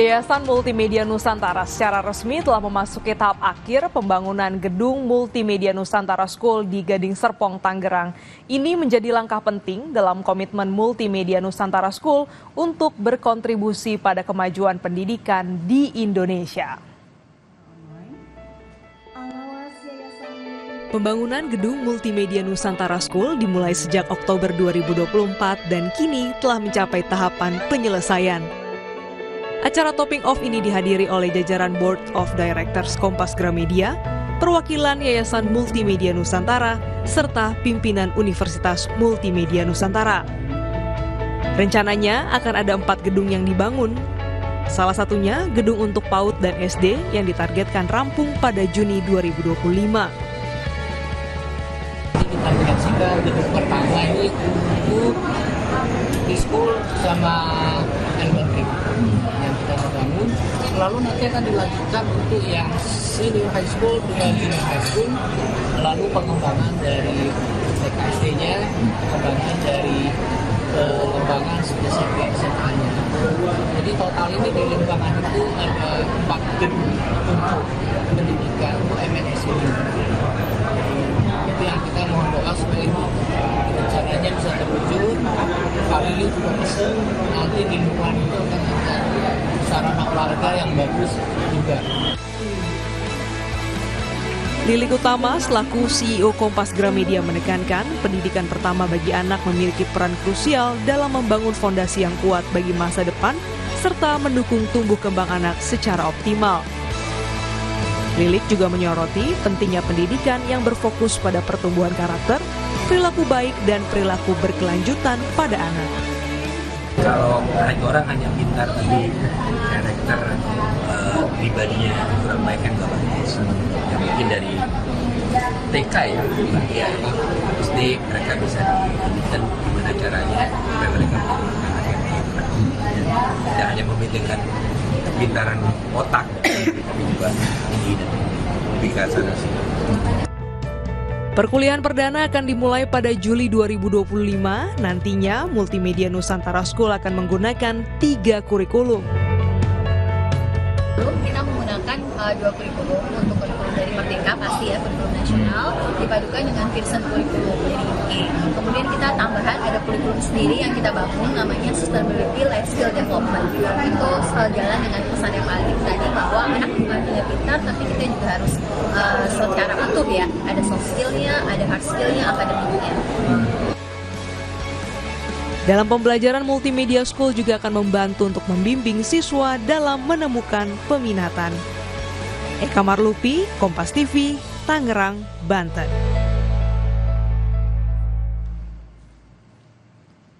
Yayasan Multimedia Nusantara secara resmi telah memasuki tahap akhir pembangunan gedung Multimedia Nusantara School di Gading Serpong, Tangerang. Ini menjadi langkah penting dalam komitmen Multimedia Nusantara School untuk berkontribusi pada kemajuan pendidikan di Indonesia. Pembangunan gedung Multimedia Nusantara School dimulai sejak Oktober 2024 dan kini telah mencapai tahapan penyelesaian. Acara topping off ini dihadiri oleh jajaran Board of Directors Kompas Gramedia, perwakilan Yayasan Multimedia Nusantara, serta pimpinan Universitas Multimedia Nusantara. Rencananya akan ada 4 gedung yang dibangun. Salah satunya gedung untuk PAUD dan SD yang ditargetkan rampung pada Juni 2025. Ditargetkan gedung pertama ini untuk preschool sama elementary yang kita bangun, lalu nanti akan dilanjutkan untuk yang senior high school dengan junior high school, lalu pengembangan dari TK-SD-nya, pengembangan dari lembangan spesifik SMA-nya. Jadi total ini di lembangan itu ada 4 gedung untuk pendidikan untuk MNS ini. Itu yang kita mohon doa supaya ini rencananya bisa terwujud. Kali ini juga pesen nanti di lingkungan itu akan ada sarana olahraga yang bagus juga. Lilik Utama selaku CEO Kompas Gramedia menekankan pendidikan pertama bagi anak memiliki peran krusial dalam membangun fondasi yang kuat bagi masa depan serta mendukung tumbuh kembang anak secara optimal. Lilik juga menyoroti pentingnya pendidikan yang berfokus pada pertumbuhan karakter, perilaku baik dan perilaku berkelanjutan pada anak. Kalau orang hanya pintar tapi karakter pribadinya kurang baik kan nggak bagus. Ya mungkin dari TK ya, SD mereka bisa dididikan gimana caranya supaya mereka menjadi anak yang pintar. Tidak hanya memiliki kepintaran otak, tapi juga tinggi dan lebih ke sana sih. Perkuliahan perdana akan dimulai pada Juli 2025. Nantinya Multimedia Nusantara School akan menggunakan 3 kurikulum. Kita menggunakan 2 kurikulum untuk kurikulum dari Merdeka pasti ya, kurikulum nasional dipadukan dengan Pearson kurikulum dari UK. Kemudian kita tambahan ada kurikulum sendiri yang kita bangun namanya Sustainability Life Skill Development. Itu jalan dengan pesan yang paling tadi bahwa anak bukan hanya pintar tapi kita juga harus secara utuh ya, ada soft skill-nya, ada hard skill-nya, akademiknya. Dalam pembelajaran Multimedia School juga akan membantu untuk membimbing siswa dalam menemukan peminatan. Eka Marlupi, Kompas TV, Tangerang, Banten.